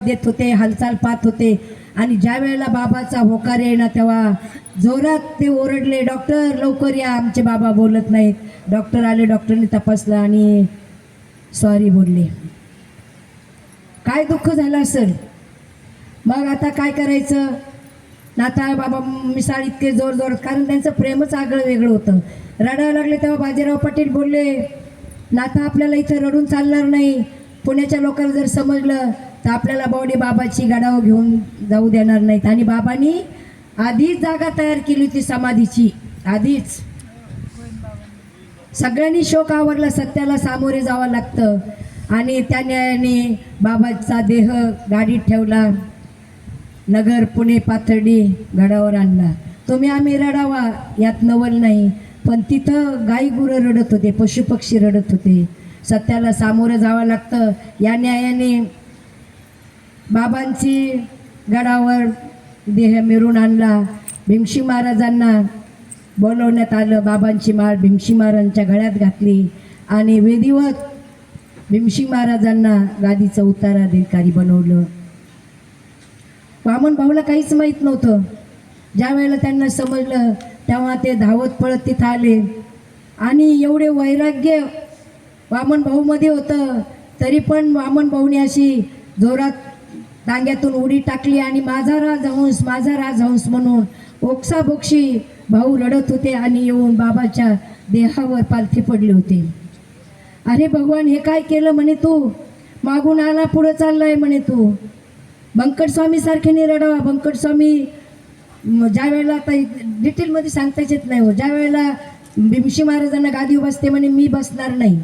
देत होते, हालचाल पाहत होते. आणि ज्या वेळेला बाबाचा होकार येईना तेव्हा जोरात ते ओरडले, डॉक्टर लवकर या, आमचे बाबा बोलत नाहीत. डॉक्टर आले, डॉक्टरने तपासलं आणि सॉरी बोलले. काय दुःख झालं असेल. मग आता काय करायचं. नाता बाबा मिसाळ इतके जोर जोर, कारण त्यांचं प्रेमच आगळं वेगळं होतं. रडायला लागले तेव्हा बाजीराव पाटील बोलले, नाता आपल्याला इथं रडून चालणार नाही. पुण्याच्या लोकांना जर समजलं तर आपल्याला बॉडी बाबाची गडावर घेऊन जाऊ देणार नाहीत. आणि बाबांनी आधीच जागा तयार केली होती समाधीची. आधीच सगळ्यांनी शोक आवरला. सत्याला सामोरे जावं लागतं. आणि त्या न्यायाने बाबाचा देह गाडीत ठेवला, नगर पुणे पाथर्डी गडावर आणला. तुम्ही आम्ही रडावा यात नवल नाही, पण तिथं गाई गुरं रडत होते, पशुपक्षी रडत होते. सत्याला सामोरं जावं लागतं. या न्यायाने बाबांची गडावर देह मिरून आणला. भीमशी महाराजांना बोलवण्यात आलं. बाबांची माळ भीमशी महाराजांच्या गळ्यात घातली आणि विधिवत भीमशी महाराजांना गादीचं उत्तराधिकारी बनवलं. वामन भाऊला काहीच माहीत नव्हतं. ज्या वेळेला त्यांना समजलं तेव्हा ते धावत पळत तिथं आले. आणि एवढे वैराग्य वामन भाऊमध्ये होतं, तरी पण वामन भाऊने अशी जोरात टांग्यातून उडी टाकली आणि माझा राजहंस, माझा राजहंस म्हणून ओक्साबोक्षी भाऊ रडत होते. आणि येऊन बाबाच्या देहावर पालथी पडले होते. अरे भगवान, हे काय केलं म्हणे तू. मागून आला, पुढं चाललाय म्हणे तू. बंकट स्वामी सारखे नाही रडावा. बंकट स्वामी ज्या वेळेला, आता डिटेलमध्ये सांगताच येत नाही हो, ज्या वेळेला भीमशी महाराजांना गादीवर बसते म्हणे मी बसणार नाही.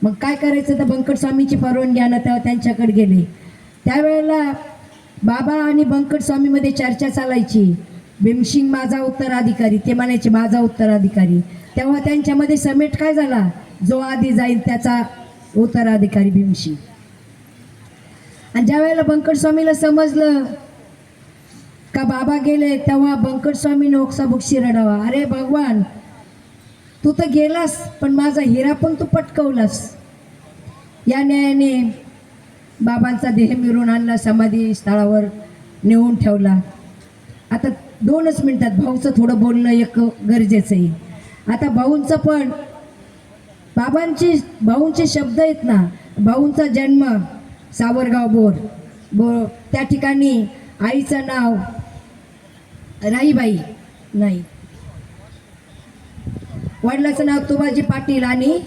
मग काय करायचं, तर बंकट स्वामीची परवानगी आणा. तेव्हा त्यांच्याकडे गेले. त्यावेळेला बाबा आणि बंकट स्वामीमध्ये चर्चा चालायची. भीमसिंग माझा उत्तराधिकारी, ते म्हणायचे माझा उत्तराधिकारी. तेव्हा त्यांच्यामध्ये समेट काय झाला, जो आधी जाईल त्याचा उत्तराधिकारी भीमसिंग. आणि ज्या वेळेला बंकट स्वामीला समजलं का बाबा गेले, तेव्हा बंकट स्वामीने ओक्साबोक्षी रडावा. अरे भगवान, तू तर गेलास, पण माझा हिरा पण तू पटकवलास. या न्यायाने बाबांचा देह मिळवून आणला, समाधी स्थळावर नेऊन ठेवला. आता 2च मिनिटात भाऊचं थोडं बोलणं एक गरजेचं आहे. आता भाऊंचं पण, भाऊंचे शब्द आहेत ना. भाऊंचा जन्म सावरगाव बोर, त्या ठिकाणी आईचं नाव राईबाई नाही, वडिलाचं नाव तुबाजी पाटील आणि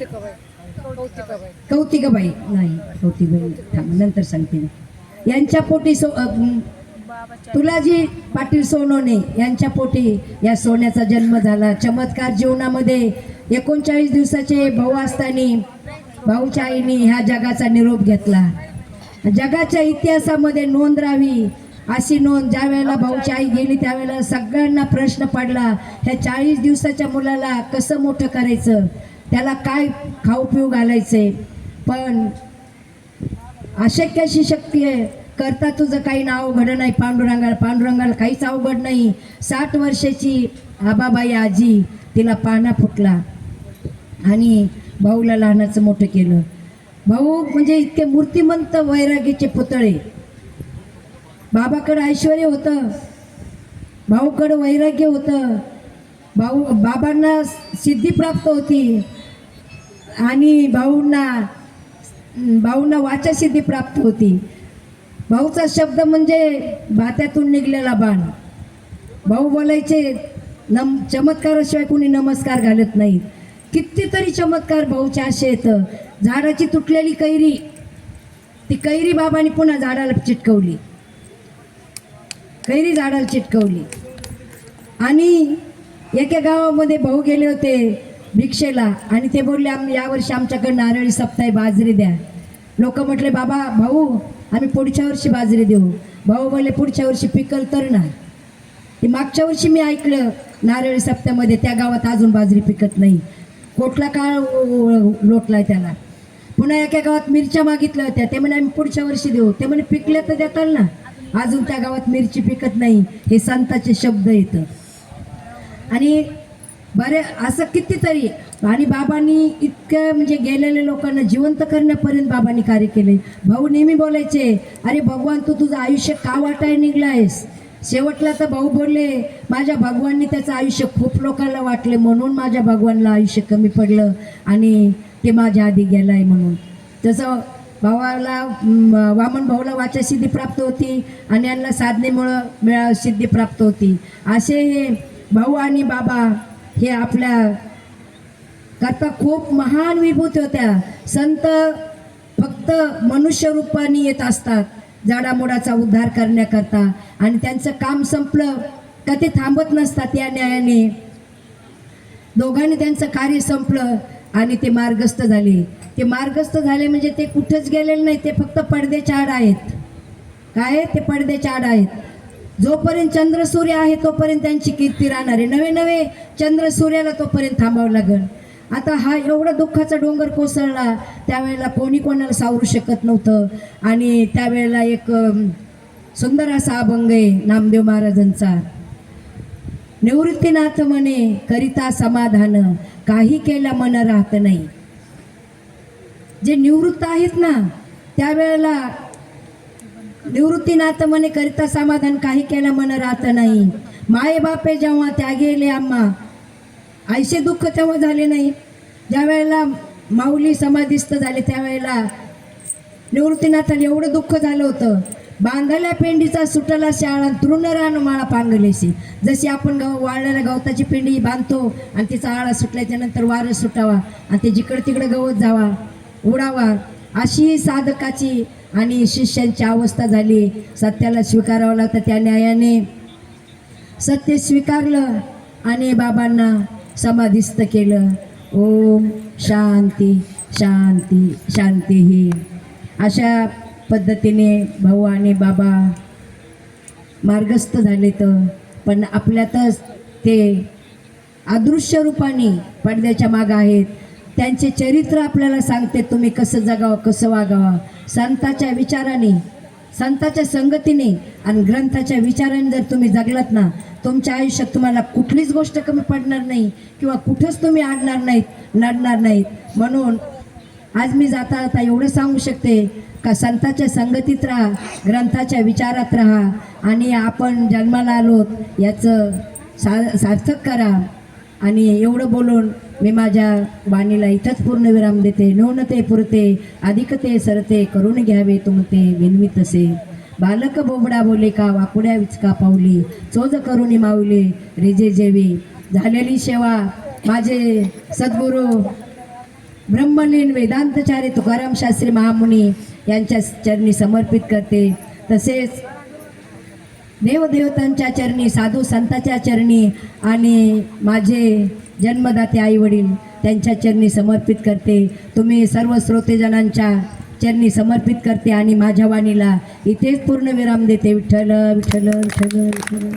कौतिकाबाई नाही, कौतिकबाई नंतर सांगते. यांच्या पोटी तुलाजी पाटील सोनवणे यांच्या पोटी या सोन्याचा जन्म झाला. चमत्कार जीवनामध्ये 39 दिवसाचे भाऊ असताना भाऊच्या आईने ह्या जगाचा निरोप घेतला. जगाच्या इतिहासामध्ये नोंद राहावी अशी नोंद. ज्या वेळेला भाऊची आई गेली त्यावेळेला सगळ्यांना प्रश्न पडला, ह्या 40 दिवसाच्या मुलाला कसं मोठं करायचं, त्याला काय खाऊ पिऊ घालायचंय. पण अशक्य शक्ती आहे, करता तुझं काही नाव अवघड नाही. पांडुरंगाला काहीच अवघड नाही. 60 वर्षाची आबाबाई आजी, तिला पाना फुटला आणि भाऊला लहानाचं मोठं केलं. भाऊ म्हणजे इतके मूर्तिमंत वैराग्याचे पुतळे. बाबाकडं ऐश्वर होतं, भाऊकडं वैराग्य होतं. बाबांना सिद्धी प्राप्त होती आणि भाऊंना वाचासिद्धी प्राप्त होती. भाऊचा शब्द म्हणजे भात्यातून निघलेला बाण. भाऊ बोलायचे, चमत्काराशिवाय कोणी नमस्कार घालत नाही. कितीतरी चमत्कार भाऊचे असे येतं. झाडाची तुटलेली कैरी, ती कैरी बाबांनी पुन्हा झाडाला चिटकवली. कैरी झाडाला चिटकवली. आणि एका गावामध्ये भाऊ गेले होते भिक्षेला आणि ते बोलले, यावर्षी आमच्याकडे नारळी सप्ताही बाजरी द्या. लोक म्हटले, बाबा भाऊ आम्ही पुढच्या वर्षी बाजरी देऊ. भाऊ बोलले, पुढच्या वर्षी पिकल तर ना. ते मागच्या वर्षी मी ऐकलं नारळी सप्त्यामध्ये त्या गावात अजून बाजरी पिकत नाही. कोटला काळ लोटलाय त्याला. पुन्हा एका गावात मिरच्या मागितल्या होत्या. ते म्हणे आम्ही पुढच्या वर्षी देऊ. ते म्हणे पिकल्या तर देताल ना, अजून त्या गावात मिरची पिकत नाही. हे संताचे शब्द येतं. आणि बरे असं कितीतरी. आणि बाबांनी इतकं म्हणजे गेलेल्या लोकांना जिवंत करण्यापर्यंत बाबांनी कार्य केले. भाऊ नेहमी बोलायचे, अरे भगवान तू तुझं आयुष्य का वाटाय निघलायस. शेवटला तर भाऊ बोलले, माझ्या भगवाननी त्याचं आयुष्य खूप लोकांना वाटले म्हणून माझ्या भगवानला आयुष्य कमी पडलं आणि ते माझ्या आधी गेलाय म्हणून. तसं भावाला वामन भाऊला वाचासिद्धी प्राप्त होती आणि यांना साधनेमुळं सिद्धी प्राप्त होती. असे हे भाऊ आणि बाबा हे आपल्या करता खूप महान विभूत होत्या. संत फक्त मनुष्य रूपाने येत असतात जाडामोडाचा उद्धार करण्याकरता, आणि त्यांचं काम संपलं का ते थांबत नसतात. या न्यायाने दोघांनी त्यांचं कार्य संपलं आणि ते मार्गस्थ झाले. ते मार्गस्थ झाले म्हणजे ते कुठंच गेलेले नाही, ते फक्त पडद्याच्या आड आहेत. काय ते पडद्याच्या आड आहेत. जोपर्यंत चंद्र सूर्य आहे तोपर्यंत त्यांची कीर्ती राहणार आहे. नवे नवे चंद्र सूर्याला तोपर्यंत थांबावं लागेल. आता हा एवढा दुःखाचा डोंगर कोसळला, त्यावेळेला कोणी कोणाला सावरू शकत नव्हतं. आणि त्यावेळेला एक सुंदर असा अभंग आहे नामदेव महाराजांचा, निवृत्तीनाथ म्हणे करिता समाधान, काही केल्या मन राहत नाही. जे निवृत्त आहेत ना त्यावेळेला निवृत्तीनाथ म्हणे करिता समाधान, काही केल्या मन राहत नाही. माये बापे जेव्हा त्या गेले आम्हा, ऐसे दुःख तेव्हा झाले नाही. ज्या वेळेला माऊली समाधीस्थ झाले त्यावेळेला निवृत्तीनाथाला एवढं दुःख झालं होतं. बांधल्या पेंडीचा सुटला शाळा, तृण रान माळा पांगलेसी. जशी आपण वाळलेल्या गवताची पेंडी बांधतो आणि तिचा आळा सुटल्याच्या नंतर वारं सुटावा आणि ते जिकडे तिकडे गवत जावा उडावा, अशी साधकाची आणि शिष्यांची अवस्था झाली. सत्याला स्वीकारावं लागतं. त्या न्यायाने सत्य स्वीकारलं आणि बाबांना समाधीस्थ केलं. ओम शांती शांती शांती. ही अशा पद्धतीने भाऊ आणि बाबा मार्गस्थ झाले. तर पण आपल्यातच ते अदृश्य रूपाने पडद्याच्या मागं आहेत. त्यांचे चरित्र आपल्याला सांगते तुम्ही कसं जगावं कसं वागावं. संताच्या विचाराने, संताच्या संगतीने आणि ग्रंथाच्या विचाराने जर तुम्ही जगलात ना, तुमच्या आयुष्यात तुम्हाला कुठलीच गोष्ट कमी पडणार नाही किंवा कुठंच तुम्ही अडणार नाहीत, नडणार नाहीत. म्हणून आज मी जाता जाता एवढं सांगू शकते का संताच्या संगतीत राहा, ग्रंथाच्या विचारात राहा आणि आपण जन्माला आलोत याचं सार्थक करा. आणि एवढं बोलून मी माझ्या वाणीला इथंच पूर्णविराम देते. न्यूनते पुरते अधिकते सरते, करून घ्यावे तुमते विनवी तसे. बालक बोबडा बोले का, वाकुड्या विचका पावली, चोज करुणी माऊली रिजे जेवी. झालेली सेवा माझे सद्गुरू ब्रह्मलीन वेदांतचार्य तुकाराम शास्त्री महामुनी यांच्या चरणी समर्पित करते. तसेच देवदेवतांच्या चरणी, साधू संतांच्या चरणी आणि माझे जन्मदाते आईवडील त्यांच्या चरणी समर्पित करते. तुम्ही सर्व श्रोतेजनांच्या चरणी समर्पित करते आणि माझ्या वाणीला इथेच पूर्ण विराम देते. विठ्ठल विठ्ठल विठ्ठल विठ्ठल.